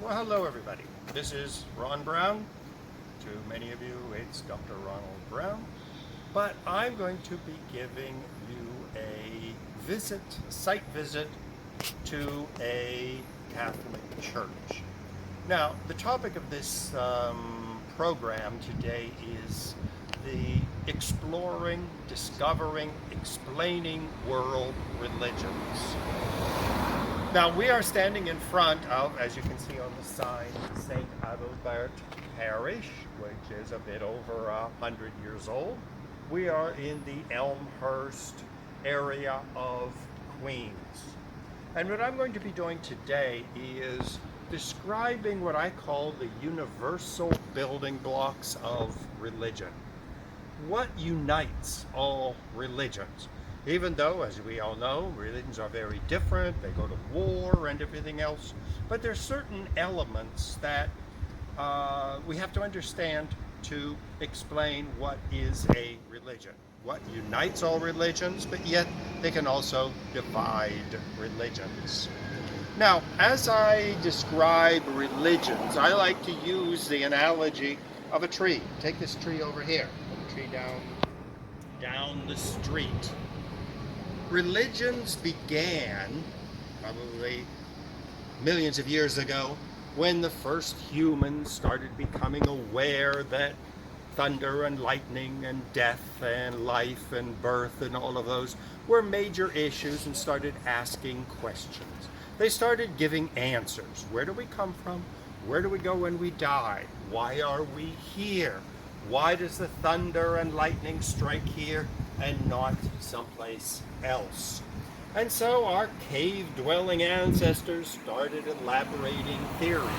Well, hello everybody. This is Ron Brown. To many of you, it's Dr. Ronald Brown. But I'm going to be giving you a site visit to a Catholic church. Now, the topic of this program today is the exploring, discovering, explaining world religions. Now, we are standing in front of, as you can see on the sign, St. Adalbert Parish, which is a bit over 100 years old. We are in the Elmhurst area of Queens. And what I'm going to be doing today is describing what I call the universal building blocks of religion. What unites all religions? Even though, as we all know, religions are very different, they go to war and everything else, but there's certain elements that we have to understand to explain what is a religion. What unites all religions, but yet they can also divide religions. Now, as I describe religions, I like to use the analogy of a tree. Take this tree over here, put the tree down the street. Religions began probably millions of years ago when the first humans started becoming aware that thunder and lightning and death and life and birth and all of those were major issues and started asking questions. They started giving answers. Where do we come from? Where do we go when we die? Why are we here? Why does the thunder and lightning strike here and not someplace else? And so our cave-dwelling ancestors started elaborating theories.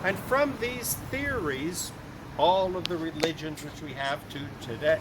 And from these theories, all of the religions which we have today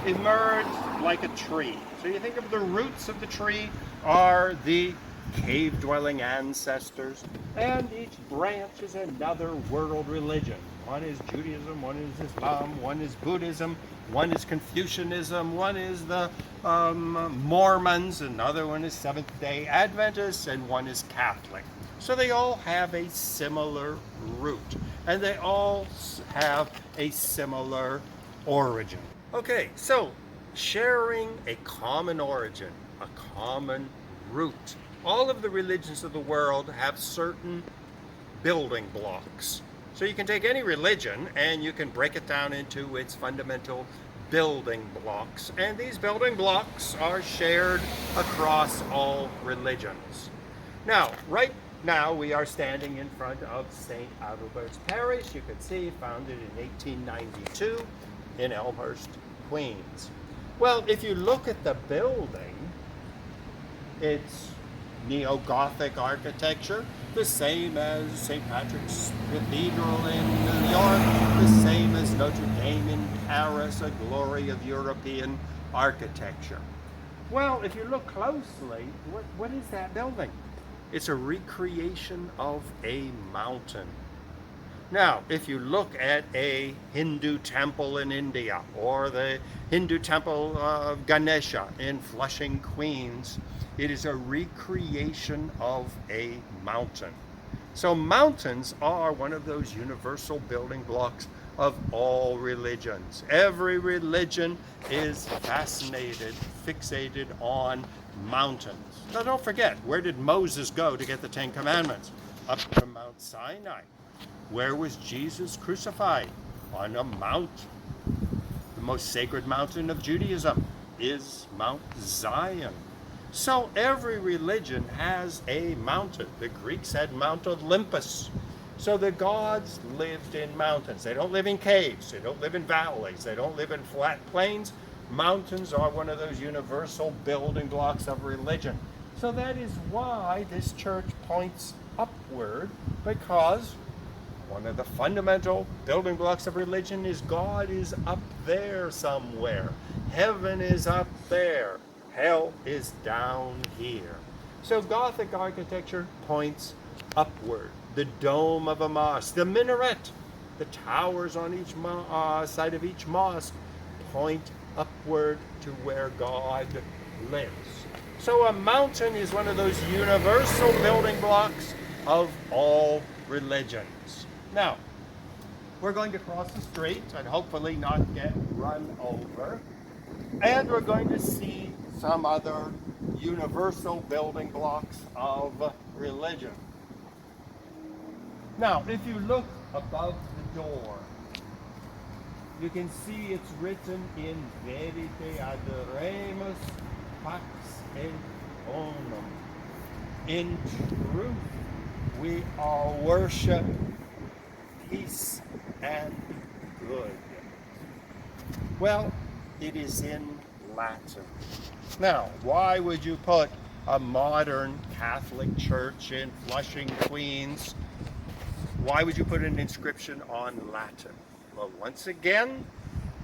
emerged like a tree. So you think of the roots of the tree are the cave-dwelling ancestors, and each branch is another world religion. One is Judaism, one is Islam, one is Buddhism, one is Confucianism, one is the Mormons, another one is Seventh-day Adventists, and one is Catholic. So they all have a similar root, and they all have a similar origin. Okay, so sharing a common origin, a common root. All of the religions of the world have certain building blocks. So you can take any religion and you can break it down into its fundamental building blocks. And these building blocks are shared across all religions. Now, right now we are standing in front of St. Adalbert's Parish. You can see founded in 1892 in Elmhurst, Queens. Well, if you look at the building, it's neo-Gothic architecture, the same as St. Patrick's Cathedral in New York, the same as Notre Dame in Paris, a glory of European architecture. Well, if you look closely, what is that building? It's a recreation of a mountain. Now, if you look at a Hindu temple in India, or the Hindu temple of Ganesha in Flushing, Queens, it is a recreation of a mountain. So mountains are one of those universal building blocks of all religions. Every religion is fascinated, fixated on mountains. Now don't forget, where did Moses go to get the Ten Commandments? Up to Mount Sinai. Where was Jesus crucified? On a mount. The most sacred mountain of Judaism is Mount Zion. So every religion has a mountain. The Greeks had Mount Olympus. So the gods lived in mountains. They don't live in caves. They don't live in valleys. They don't live in flat plains. Mountains are one of those universal building blocks of religion. So that is why this church points upward, because one of the fundamental building blocks of religion is God is up there somewhere. Heaven is up there. Hell is down here. So Gothic architecture points upward. The dome of a mosque, the minaret, the towers on each side of each mosque point upward to where God lives. So a mountain is one of those universal building blocks of all religions. Now, we're going to cross the street and hopefully not get run over. And we're going to see some other universal building blocks of religion. Now, if you look above the door, you can see it's written in Verite adoremus pax et bonum. In truth, we are worship, peace, and good. Well, it is in Latin. Now, why would you put a modern Catholic church in Flushing, Queens? Why would you put an inscription on Latin? Well, once again,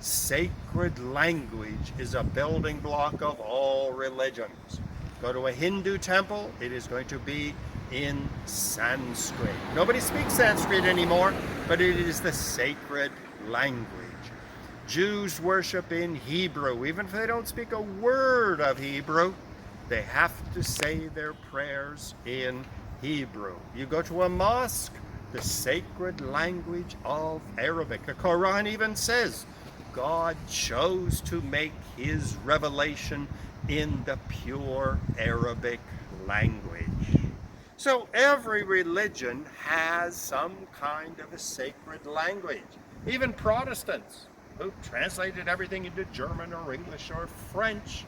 sacred language is a building block of all religions. Go to a Hindu temple, it is going to be in Sanskrit. Nobody speaks Sanskrit anymore, but it is the sacred language. Jews worship in Hebrew. Even if they don't speak a word of Hebrew, they have to say their prayers in Hebrew. You go to a mosque, the sacred language of Arabic. The Quran even says God chose to make his revelation in the pure Arabic language. So every religion has some kind of a sacred language. Even Protestants, who translated everything into German or English or French,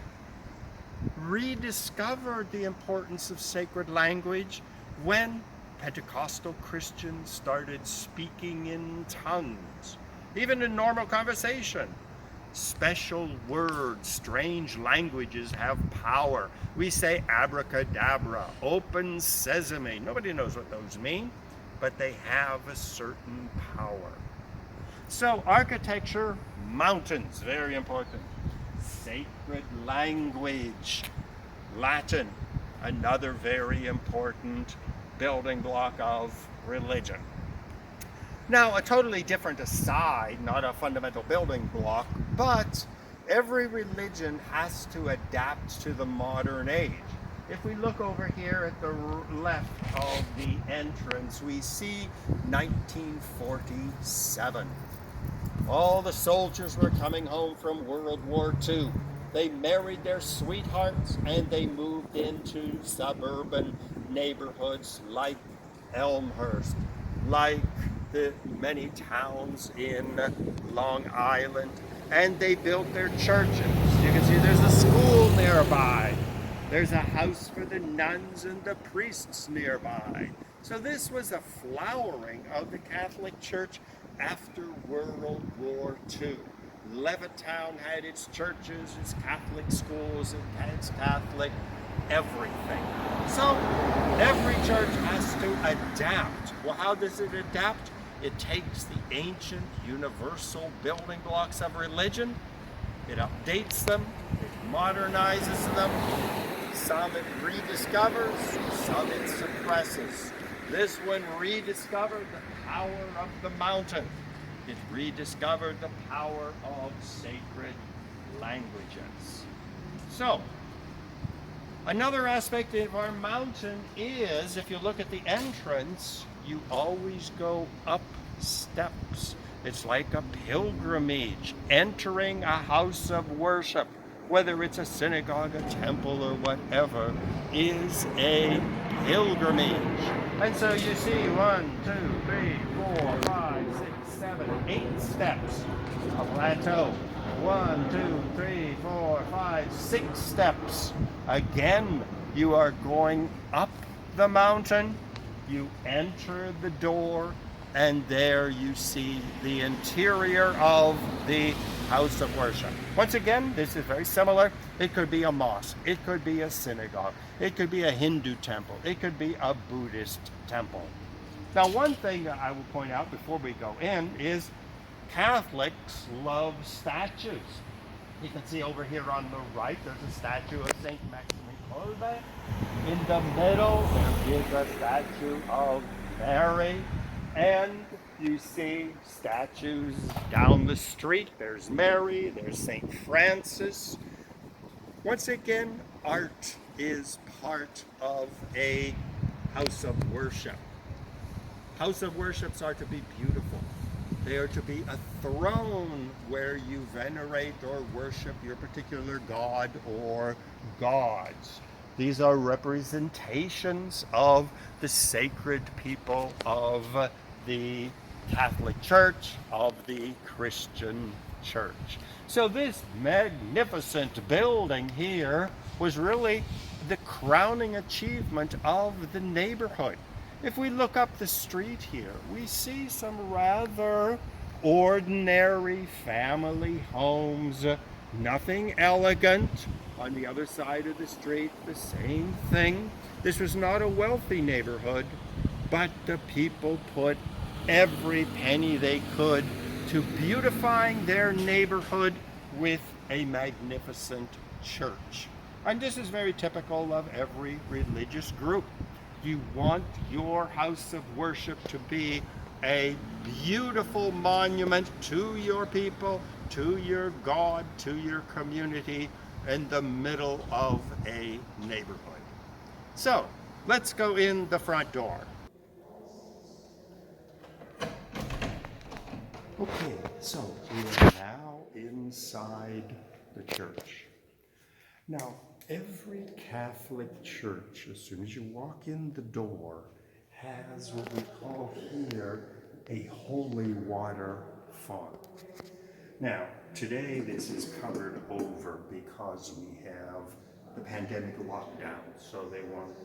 rediscovered the importance of sacred language when Pentecostal Christians started speaking in tongues. Even in normal conversation, special words, strange languages have power. We say abracadabra, open sesame. Nobody knows what those mean, but they have a certain power. So architecture, mountains, very important. Sacred language, Latin, another very important building block of religion. Now, a totally different aside, not a fundamental building block, but every religion has to adapt to the modern age. If we look over here at the left of the entrance, we see 1947. All the soldiers were coming home from World War II. They married their sweethearts and they moved into suburban neighborhoods like Elmhurst, like the many towns in Long Island, and they built their churches. You can see there's a school nearby. There's a house for the nuns and the priests nearby. So this was a flowering of the Catholic Church after World War II. Levittown had its churches, its Catholic schools, it had its Catholic everything. So every church has to adapt. Well, how does it adapt? It takes the ancient universal building blocks of religion, it updates them, it modernizes them. Some it rediscovers, some it suppresses. This one rediscovered the power of the mountain. It rediscovered the power of sacred languages. So, another aspect of our mountain is, if you look at the entrance, you always go up steps. It's like a pilgrimage, entering a house of worship, whether it's a synagogue, a temple, or whatever, is a pilgrimage. And so you see 1, 2, 3, 4, 5, 6, 7, 8 steps, a plateau. 1, 2, 3, 4, 5, 6 steps. Again, you are going up the mountain, you enter the door, and there you see the interior of the house of worship. Once again, this is very similar. It could be a mosque, it could be a synagogue, it could be a Hindu temple, it could be a Buddhist temple. Now, one thing that I will point out before we go in is Catholics love statues. You can see over here on the right, there's a statue of St. Maximin Kolbe. In the middle, there is a statue of Mary. And you see statues down the street. There's Mary, there's St. Francis. Once again, art is part of a house of worship. House of worships are to be beautiful. They are to be a throne where you venerate or worship your particular god or gods. These are representations of the sacred people of the Catholic Church, of the Christian Church. So this magnificent building here was really the crowning achievement of the neighborhood. If we look up the street here, we see some rather ordinary family homes, nothing elegant. On the other side of the street, the same thing. This was not a wealthy neighborhood, but the people put every penny they could to beautifying their neighborhood with a magnificent church. And this is very typical of every religious group. You want your house of worship to be a beautiful monument to your people, to your God, to your community, in the middle of a neighborhood. So, let's go in the front door. Okay, so we are now inside the church. Now, every Catholic church, as soon as you walk in the door, has what we call here a holy water font. Now, today this is covered over because we have the pandemic lockdown, so they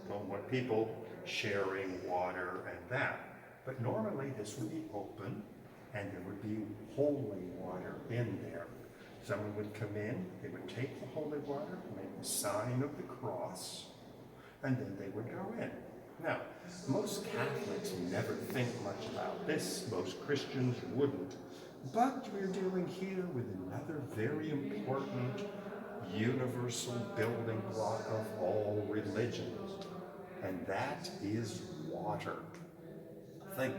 don't want people sharing water and that. But normally this would be open and there would be holy water in there. Someone would come in, they would take the holy water, make the sign of the cross, and then they would go in. Now, most Catholics never think much about this. Most Christians wouldn't. But we're dealing here with another very important universal building block of all religions, and that is water. Think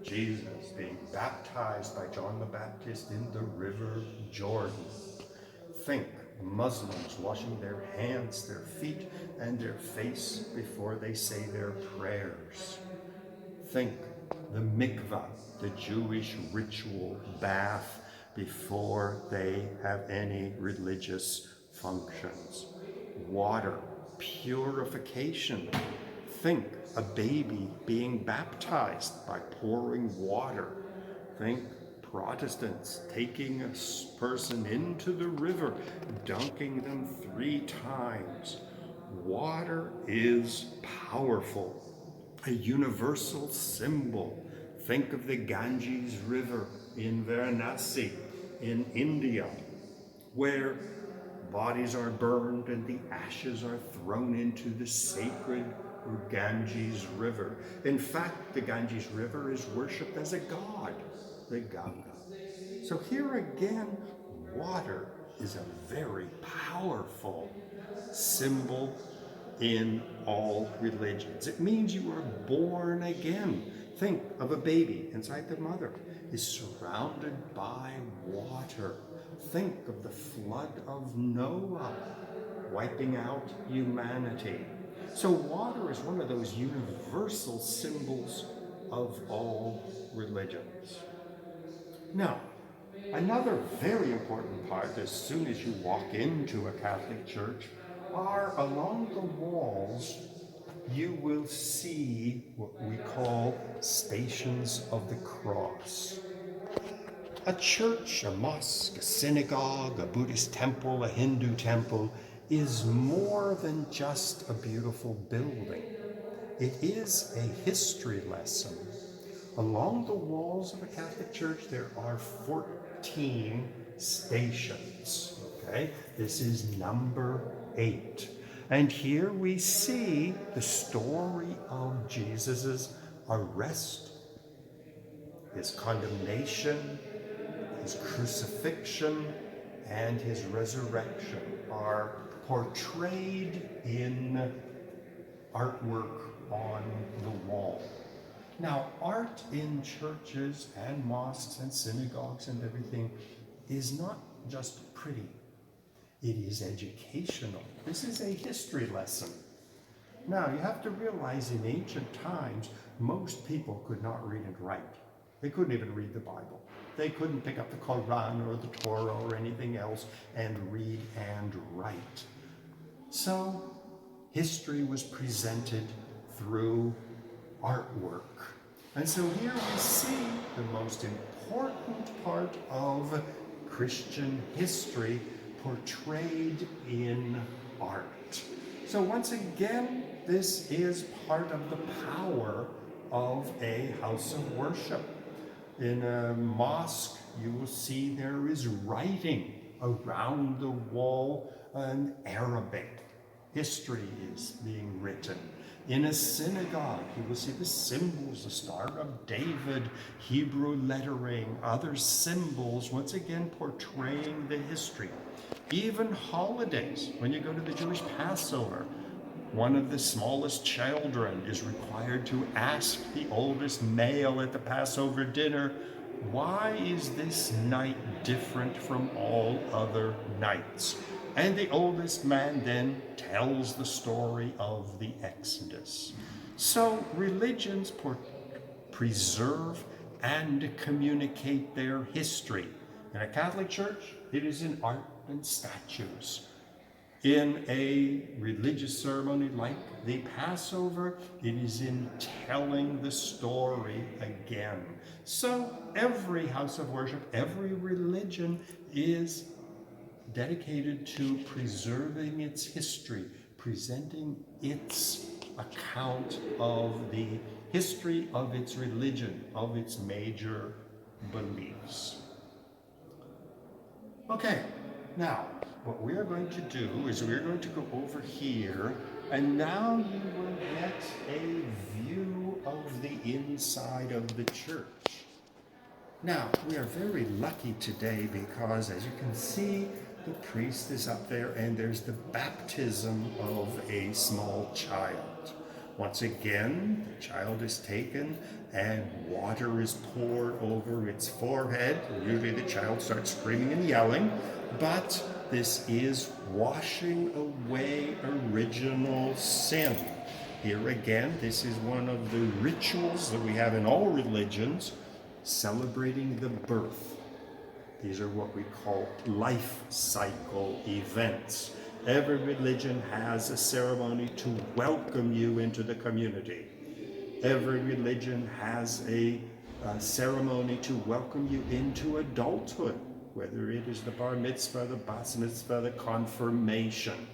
Jesus being baptized by John the Baptist in the river Jordan. Think Muslims washing their hands, their feet, and their face before they say their prayers. Think the mikvah, the Jewish ritual bath before they have any religious functions. Water, purification. Think a baby being baptized by pouring water. Think Protestants taking a person into the river, dunking them 3 times. Water is powerful, a universal symbol. Think of the Ganges River in Varanasi in India, where bodies are burned and the ashes are thrown into the sacred Ganges River. In fact, the Ganges River is worshipped as a god, the Ganga. So here again, water is a very powerful symbol in all religions. It means you are born again. Think of a baby inside the mother is surrounded by water. Think of the flood of Noah wiping out humanity. So water is one of those universal symbols of all religions. Now, another very important part as soon as you walk into a Catholic church are along the walls you will see what we call stations of the cross. A church, a mosque, a synagogue, a Buddhist temple, a Hindu temple is more than just a beautiful building. It is a history lesson. Along the walls of a Catholic church there are 14 stations. Okay, this is number 8. And here we see the story of Jesus's arrest, his condemnation, his crucifixion, and his resurrection are portrayed in artwork on the wall. Now, art in churches and mosques and synagogues and everything is not just pretty. It is educational. This is a history lesson. Now, you have to realize in ancient times, most people could not read and write. They couldn't even read the Bible. They couldn't pick up the Quran or the Torah or anything else and read and write. So, history was presented through artwork. And so here we see the most important part of Christian history portrayed in art. So once again, this is part of the power of a house of worship. In a mosque, you will see there is writing around the wall in Arabic. History is being written. In a synagogue, you will see the symbols, the Star of David, Hebrew lettering, other symbols, once again portraying the history. Even holidays, when you go to the Jewish Passover, one of the smallest children is required to ask the oldest male at the Passover dinner, why is this night different from all other nights? And the oldest man then tells the story of the Exodus. So religions preserve and communicate their history. In a Catholic Church, it is in art and statues. In a religious ceremony like the Passover, it is in telling the story again. So every house of worship, every religion is dedicated to preserving its history, presenting its account of the history of its religion, of its major beliefs. Okay, now what we are going to do is we're going to go over here, and now you will get a view of the inside of the church. Now, we are very lucky today because, as you can see, the priest is up there and there's the baptism of a small child. Once again, the child is taken and water is poured over its forehead. Usually the child starts screaming and yelling, but this is washing away original sin. Here again, this is one of the rituals that we have in all religions, celebrating the birth. These are what we call life cycle events. Every religion has a ceremony to welcome you into the community. Every religion has a ceremony to welcome you into adulthood, whether it is the bar mitzvah, the bas mitzvah, the confirmation.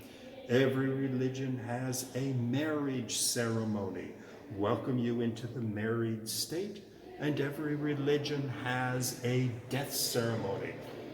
Every religion has a marriage ceremony, welcome you into the married state. And every religion has a death ceremony,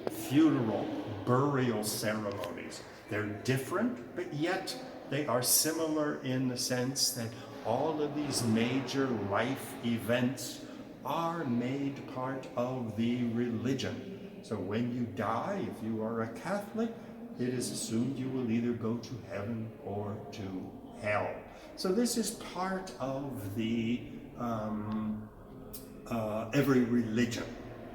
funeral, burial ceremonies. They're different, but yet they are similar in the sense that all of these major life events are made part of the religion. So when you die, if you are a Catholic, it is assumed you will either go to heaven or to hell. So this is part of the every religion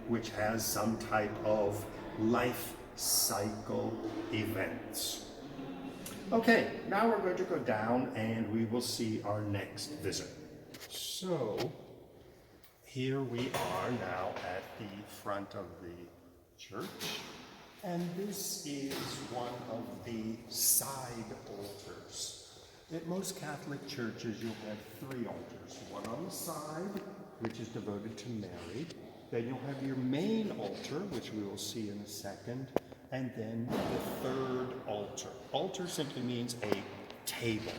which has some type of life cycle events. Okay, now we're going to go down and we will see our next visit. So here we are now at the front of the church, and this is one of the side altars. At most Catholic churches you'll have three altars, one on the side, which is devoted to Mary. Then you'll have your main altar, which we will see in a second, and then the third altar. Altar simply means a table.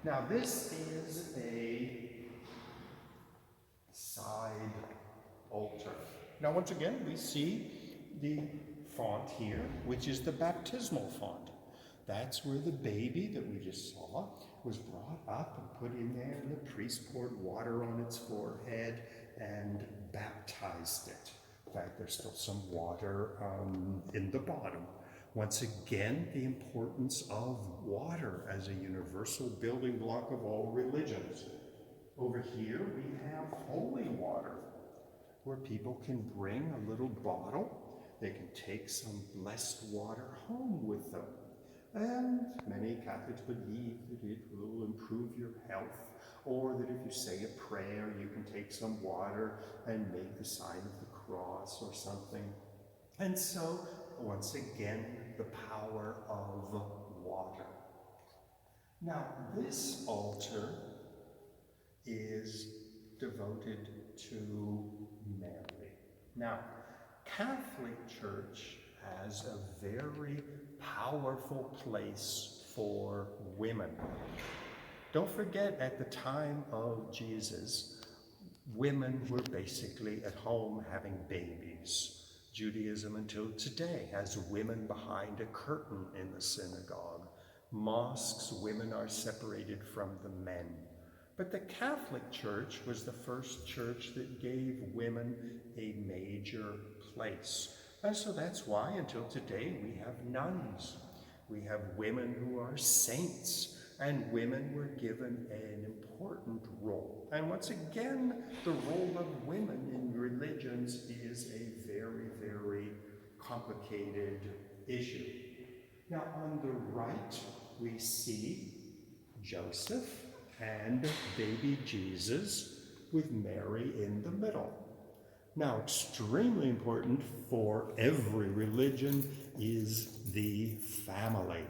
Now this is a side altar. Now once again, we see the font here, which is the baptismal font. That's where the baby that we just saw was brought up and put in there, and the priest poured water on its forehead and baptized it. In fact, there's still some water in the bottom. Once again, the importance of water as a universal building block of all religions. Over here, we have holy water, where people can bring a little bottle. They can take some blessed water home with them. And many Catholics believe that it will improve your health, or that if you say a prayer, you can take some water and make the sign of the cross or something. And so, once again, the power of water. Now, this altar is devoted to Mary. Now, Catholic Church has a very powerful place for women. Don't forget, at the time of Jesus, women were basically at home having babies. Judaism until today has women behind a curtain in the synagogue. Mosques, women are separated from the men. But the Catholic Church was the first church that gave women a major place. And so that's why until today we have nuns. We have women who are saints, and women were given an important role. And once again, the role of women in religions is a very, very complicated issue. Now, on the right, we see Joseph and baby Jesus with Mary in the middle. Now, extremely important for every religion is the family.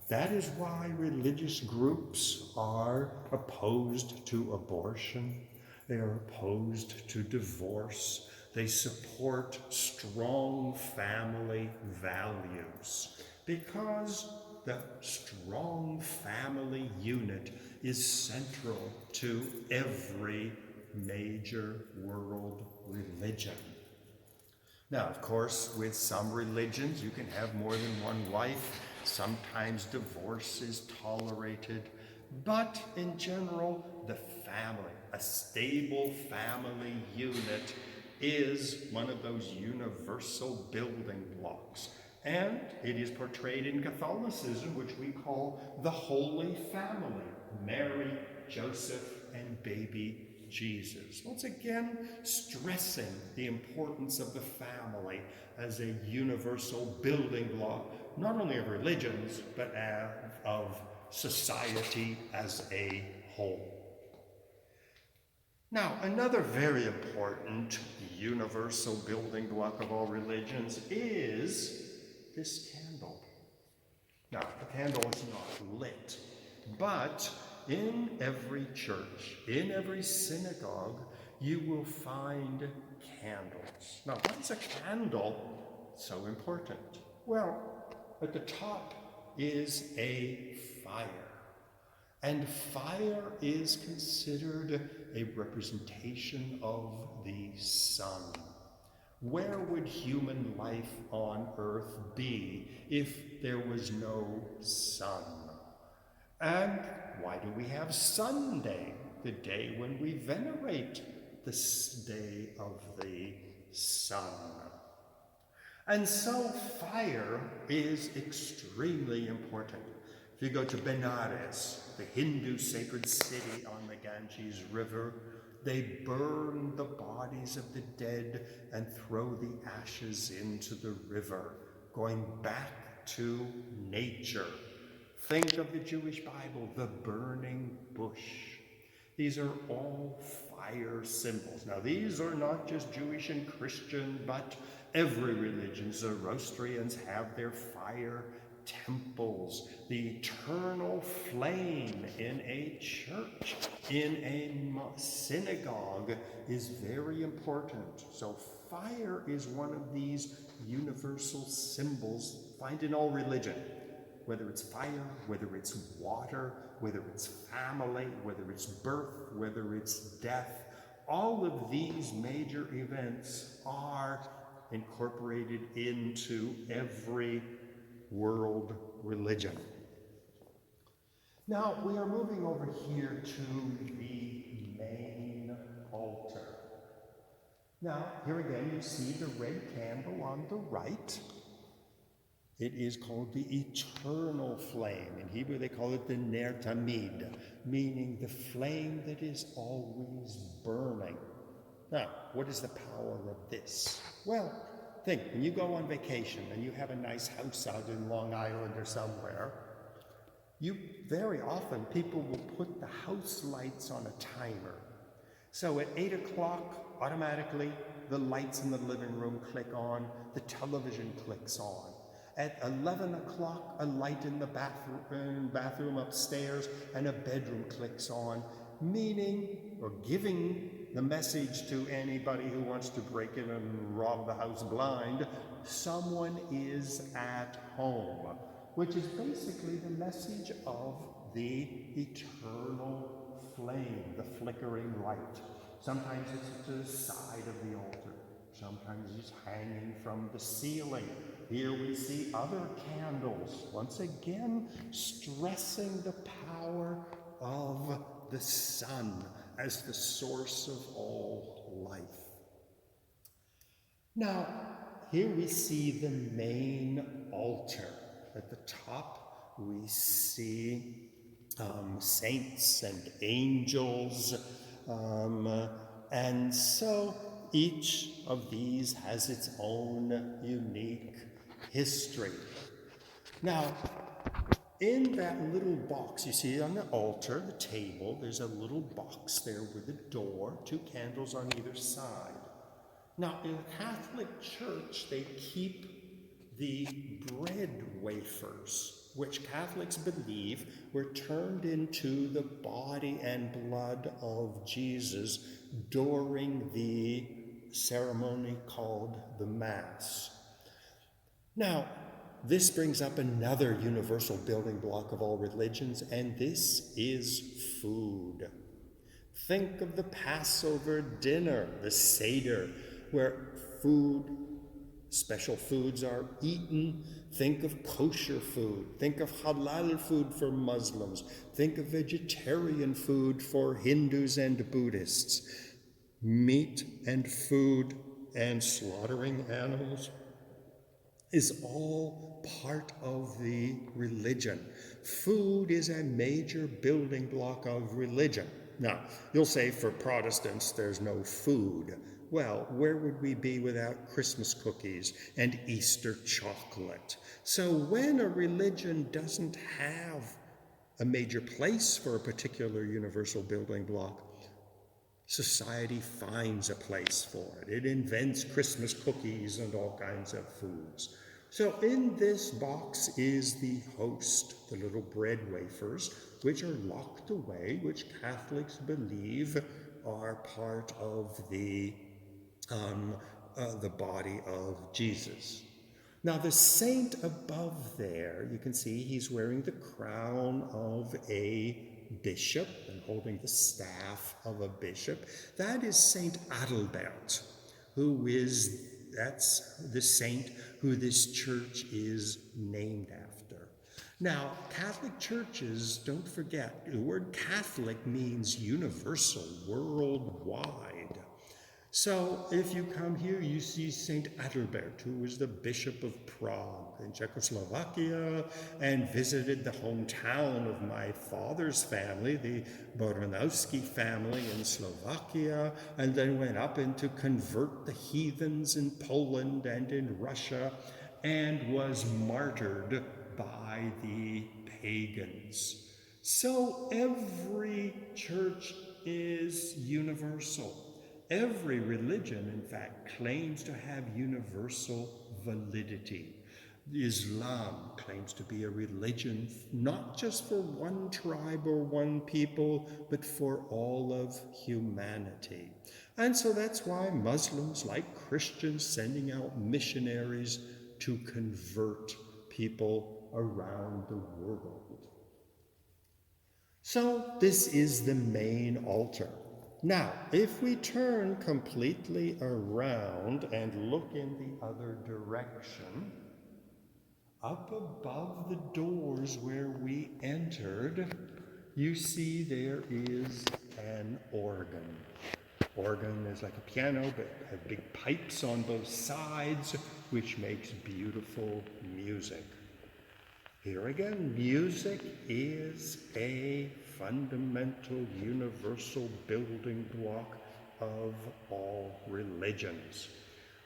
That is why religious groups are opposed to abortion. They are opposed to divorce. They support strong family values because the strong family unit is central to every major world religion. Now, of course, with some religions, you can have more than one wife. Sometimes divorce is tolerated. But in general, the family, a stable family unit, is one of those universal building blocks. And it is portrayed in Catholicism, which we call the Holy Family: Mary, Joseph, and baby Jesus. Once again, stressing the importance of the family as a universal building block, not only of religions, but of society as a whole. Now, another very important universal building block of all religions is this candle. Now, the candle is not lit, but in every church, in every synagogue, you will find candles. Now, why is a candle so important? Well, at the top is a fire. And fire is considered a representation of the sun. Where would human life on earth be if there was no sun? And why do we have Sunday, the day when we venerate this day of the sun? And so fire is extremely important. If you go to Benares, the Hindu sacred city on the Ganges River, they burn the bodies of the dead and throw the ashes into the river, going back to nature. Think of the Jewish Bible, the burning bush. These are all fire symbols. Now, these are not just Jewish and Christian, but every religion. Zoroastrians have their fire temples. The eternal flame in a church, in a synagogue, is very important. So fire is one of these universal symbols found in all religion. Whether it's fire, whether it's water, whether it's family, whether it's birth, whether it's death, all of these major events are incorporated into every world religion. Now, we are moving over here to the main altar. Now, here again, you see the red candle on the right. It is called the eternal flame. In Hebrew, they call it the ner tamid, meaning the flame that is always burning. Now, what is the power of this? Well, think, when you go on vacation and you have a nice house out in Long Island or somewhere, very often people will put the house lights on a timer. So at 8 o'clock, automatically, the lights in the living room click on, the television clicks on. At 11 o'clock, a light in the bathroom upstairs and a bedroom clicks on, meaning, or giving the message to anybody who wants to break in and rob the house blind, someone is at home, which is basically the message of the eternal flame, the flickering light. Sometimes it's to the side of the altar. Sometimes it's hanging from the ceiling. Here we see other candles, once again stressing the power of the sun as the source of all life. Now, here we see the main altar. At the top, we see saints and angels, and so each of these has its own unique history. Now, in that little box, you see on the altar, the table, there's a little box there with a door, 2 candles on either side. Now, in the Catholic Church, they keep the bread wafers, which Catholics believe were turned into the body and blood of Jesus during the ceremony called the Mass. Now, this brings up another universal building block of all religions, and this is food. Think of the Passover dinner, the Seder, where special foods are eaten. Think of kosher food. Think of halal food for Muslims. Think of vegetarian food for Hindus and Buddhists. Meat and food and slaughtering animals is all part of the religion. Food is a major building block of religion. Now, you'll say for Protestants there's no food. Well, where would we be without Christmas cookies and Easter chocolate? So when a religion doesn't have a major place for a particular universal building block, society finds a place for it. It invents Christmas cookies and all kinds of foods. So in this box is the host, the little bread wafers, which are locked away, which Catholics believe are part of the body of Jesus. Now the saint above there, you can see he's wearing the crown of a bishop and holding the staff of a bishop. That is Saint Adalbert, that's the saint who this church is named after. Now, Catholic churches, don't forget, the word Catholic means universal, worldwide. So if you come here, you see Saint Adalbert, who was the Bishop of Prague in Czechoslovakia and visited the hometown of my father's family, the Boronowski family in Slovakia, and then went up and to convert the heathens in Poland and in Russia, and was martyred by the pagans. So every church is universal. Every religion, in fact, claims to have universal validity. Islam claims to be a religion not just for one tribe or one people, but for all of humanity. And so that's why Muslims, like Christians, sending out missionaries to convert people around the world. So this is the main altar. Now, if we turn completely around and look in the other direction, up above the doors where we entered, you see there is an organ. Organ is like a piano, but has big pipes on both sides, which makes beautiful music. Here again, music is a fundamental, universal building block of all religions.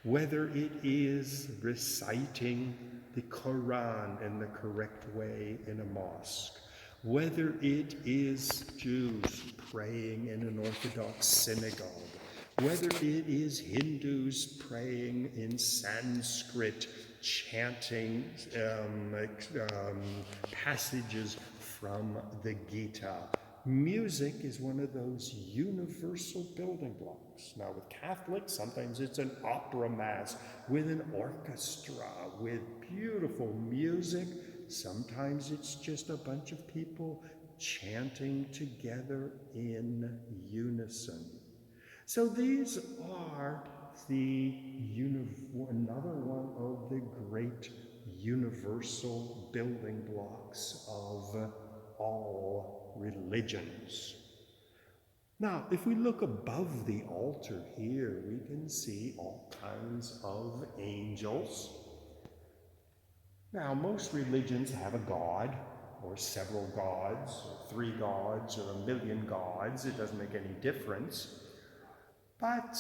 whether it is reciting the Quran in the correct way in a mosque, whether it is Jews praying in an Orthodox synagogue, whether it is Hindus praying in Sanskrit, chanting passages from the Gita. Music is one of those universal building blocks. Now with Catholics, sometimes it's an opera mass with an orchestra, with beautiful music. Sometimes it's just a bunch of people chanting together in unison. So these are another one of the great universal building blocks of all religions. Now, if we look above the altar here, we can see all kinds of angels. Now, most religions have a god, or several gods, or 3 gods, or 1,000,000 gods. It doesn't make any difference. But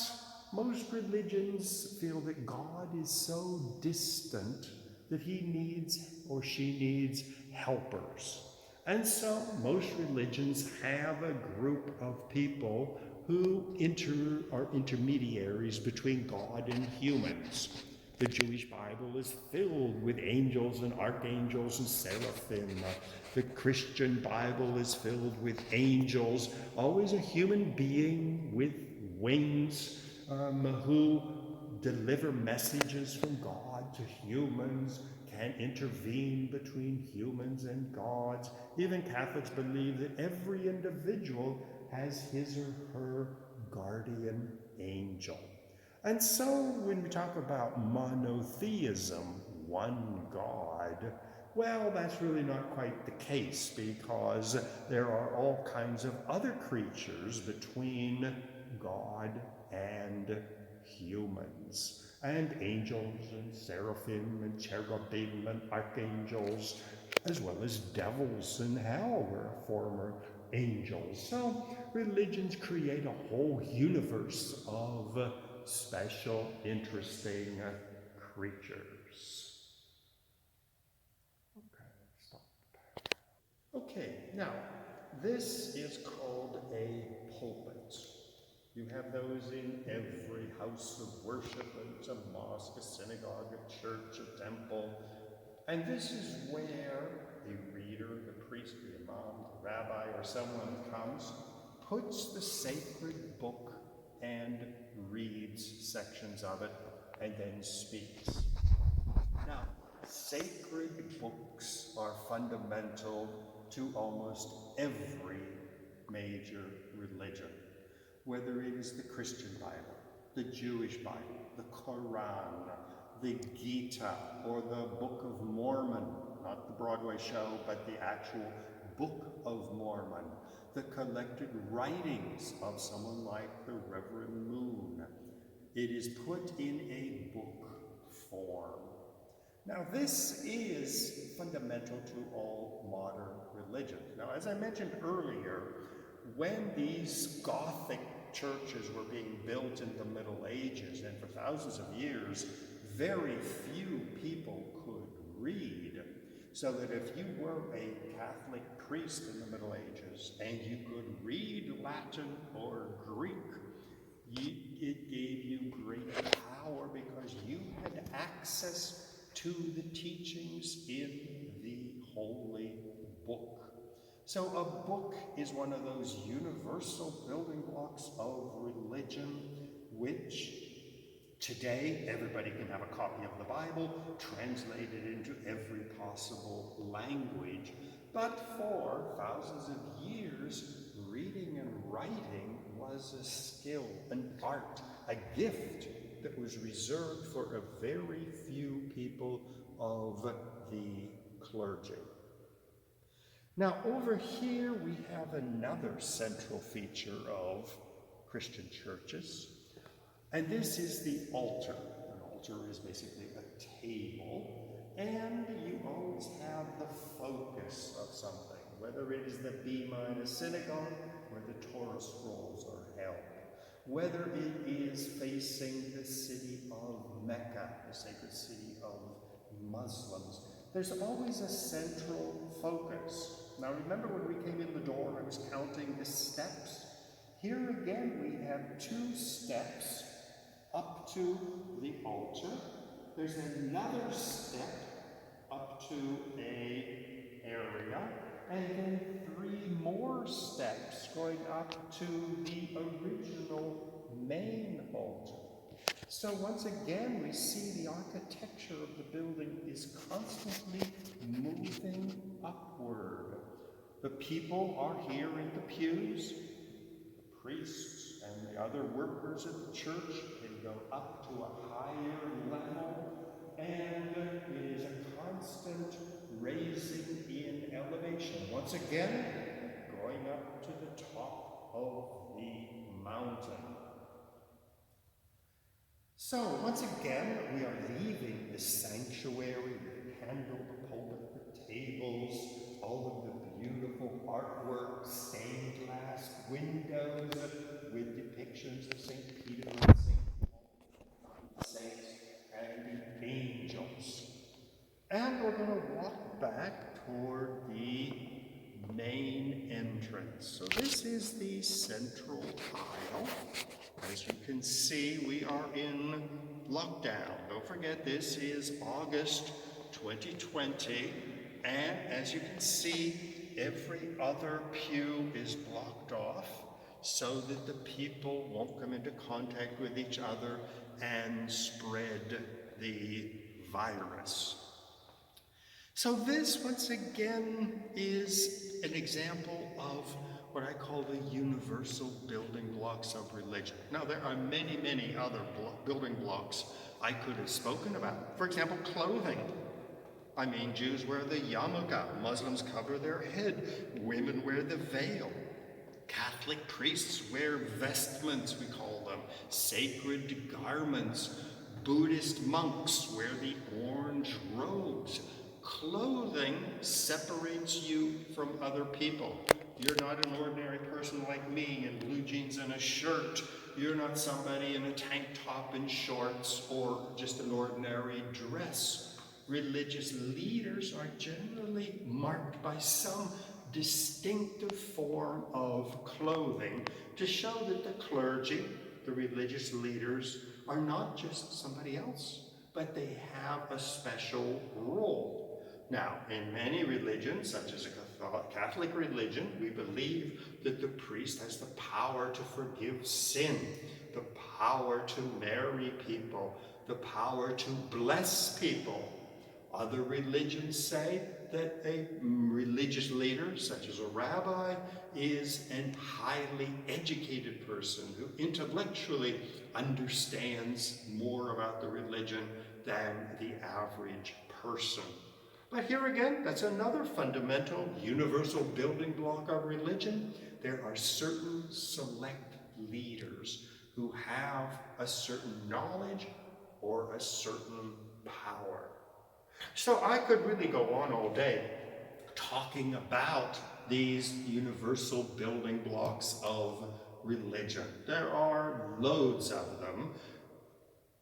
most religions feel that God is so distant that he needs or she needs helpers. And so most religions have a group of people who are intermediaries between God and humans. The Jewish Bible is filled with angels and archangels and seraphim. The Christian Bible is filled with angels, always a human being with wings, who deliver messages from God to humans, can intervene between humans and gods. Even Catholics believe that every individual has his or her guardian angel. And so when we talk about monotheism, one God, well, that's really not quite the case, because there are all kinds of other creatures between God and humans, and angels and seraphim and cherubim and archangels, as well as devils in hell were former angels. So religions create a whole universe of special, interesting creatures. Okay, stop. Okay, now this is called a pulpit. You have those in every house of worship. It's a mosque, a synagogue, a church, a temple. And this is where the reader, the priest, the imam, the rabbi, or someone comes, puts the sacred book and reads sections of it, and then speaks. Now, sacred books are fundamental to almost every major religion, whether it is the Christian Bible, the Jewish Bible, the Quran, the Gita, or the Book of Mormon, not the Broadway show, but the actual Book of Mormon, the collected writings of someone like the Reverend Moon. It is put in a book form. Now, this is fundamental to all modern religions. Now, as I mentioned earlier, when these Gothic churches were being built in the Middle Ages, and for thousands of years, very few people could read. So that if you were a Catholic priest in the Middle Ages and you could read Latin or Greek, it gave you great power because you had access to the teachings in the Holy Book. So a book is one of those universal building blocks of religion, which today everybody can have a copy of the Bible translated into every possible language. But for thousands of years, reading and writing was a skill, an art, a gift that was reserved for a very few people of the clergy. Now over here we have another central feature of Christian churches, and this is the altar. An altar is basically a table, and you always have the focus of something, whether it is the bema in a synagogue where the Torah scrolls are held, whether it is facing the city of Mecca, the sacred city of Muslims, there's always a central focus. Now remember when we came in the door, I was counting the steps. Here again we have 2 steps up to the altar. There's another step up to a area, and then 3 more steps going up to the original main altar. So once again, we see the architecture of the building is constantly moving upward. The people are here in the pews. The priests and the other workers of the church can go up to a higher level, and it is a constant raising in elevation. Once again, going up to the top of the mountain. So, once again, we are leaving the sanctuary, the candle, the pulpit, the tables, all of the beautiful artwork, stained glass windows with depictions of St. Peter and St. Paul, saints and the angels. And we're going to walk back toward the main entrance. So this is the central aisle. As you can see, we are in lockdown. Don't forget, this is August 2020, and as you can see, every other pew is blocked off so that the people won't come into contact with each other and spread the virus. So this, once again, is an example of what I call the universal building blocks of religion. Now, there are many, many other building blocks I could have spoken about. For example, clothing. I mean, Jews wear the yarmulke, Muslims cover their head, women wear the veil. Catholic priests wear vestments, we call them, sacred garments. Buddhist monks wear the orange robes. Clothing separates you from other people. You're not an ordinary person like me in blue jeans and a shirt. You're not somebody in a tank top and shorts or just an ordinary dress. Religious leaders are generally marked by some distinctive form of clothing to show that the clergy, the religious leaders, are not just somebody else, but they have a special role. Now, in many religions, such as a Catholic religion, we believe that the priest has the power to forgive sin, the power to marry people, the power to bless people. Other religions say that a religious leader, such as a rabbi, is a highly educated person who intellectually understands more about the religion than the average person. But here again, that's another fundamental universal building block of religion. There are certain select leaders who have a certain knowledge or a certain power. So I could really go on all day talking about these universal building blocks of religion. There are loads of them.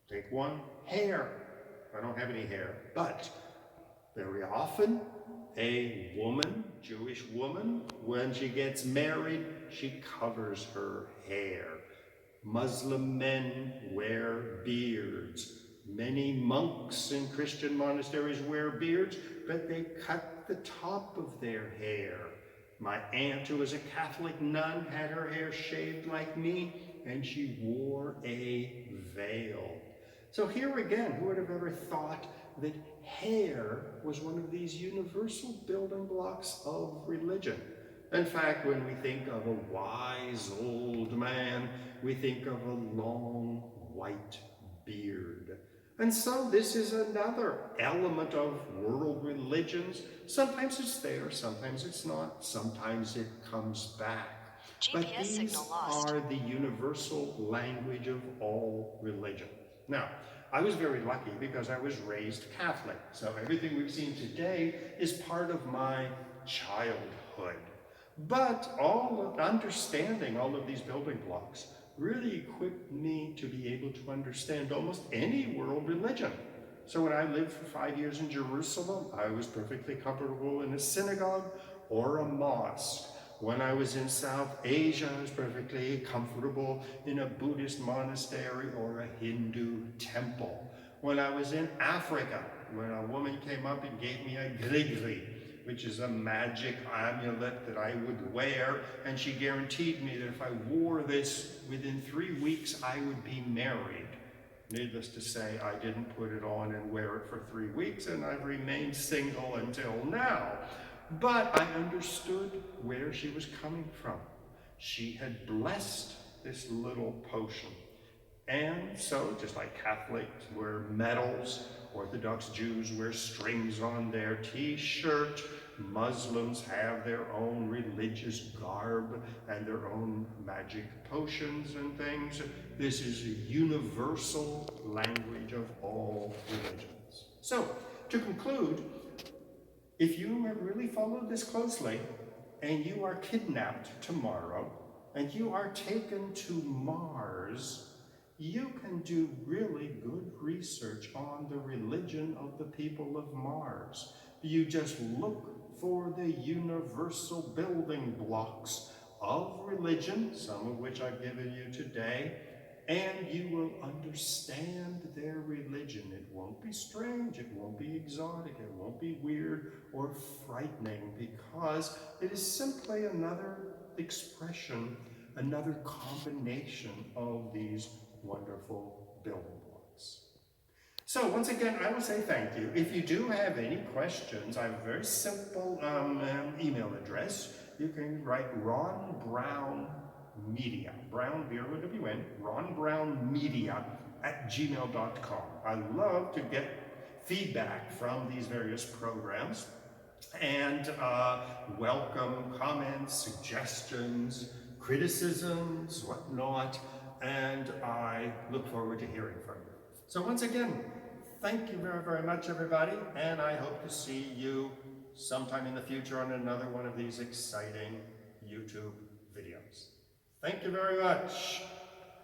Take one, hair. I don't have any hair, but very often a woman, Jewish woman, when she gets married, she covers her hair. Muslim men wear beards. Many monks in Christian monasteries wear beards, but they cut the top of their hair. My aunt, who was a Catholic nun, had her hair shaved like me, and she wore a veil. So here again, who would have ever thought that hair was one of these universal building blocks of religion? In fact, when we think of a wise old man, we think of a long white beard. And so this is another element of world religions. Sometimes it's there, sometimes it's not, sometimes it comes back. But these are the universal language of all religion. Now, I was very lucky because I was raised Catholic, so everything we've seen today is part of my childhood. But understanding all of these building blocks really equipped me to be able to understand almost any world religion. So when I lived for 5 years in Jerusalem, I was perfectly comfortable in a synagogue or a mosque. When I was in South Asia, I was perfectly comfortable in a Buddhist monastery or a Hindu temple. When I was in Africa, when a woman came up and gave me a grigri, which is a magic amulet that I would wear, and she guaranteed me that if I wore this within 3 weeks, I would be married. Needless to say, I didn't put it on and wear it for 3 weeks, and I've remained single until now. But I understood where she was coming from. She had blessed this little potion. And so, just like Catholics wear medals, Orthodox Jews wear strings on their t-shirt, Muslims have their own religious garb and their own magic potions and things. This is a universal language of all religions. So, to conclude, if you have really followed this closely, and you are kidnapped tomorrow, and you are taken to Mars, you can do really good research on the religion of the people of Mars. You just look for the universal building blocks of religion, some of which I've given you today, and you will understand their religion. It won't be strange, it won't be exotic, it won't be weird or frightening, because it is simply another expression, another combination of these wonderful building blocks. So once again, I will say thank you. If you do have any questions, I have a very simple email address. You can write Ron Brown Media, Brown, B-R-O-W-N, ronbrownmedia@gmail.com. I love to get feedback from these various programs and welcome comments, suggestions, criticisms, whatnot, and I look forward to hearing from you. So once again, thank you very, very much, everybody, and I hope to see you sometime in the future on another one of these exciting YouTube videos. Thank you very much.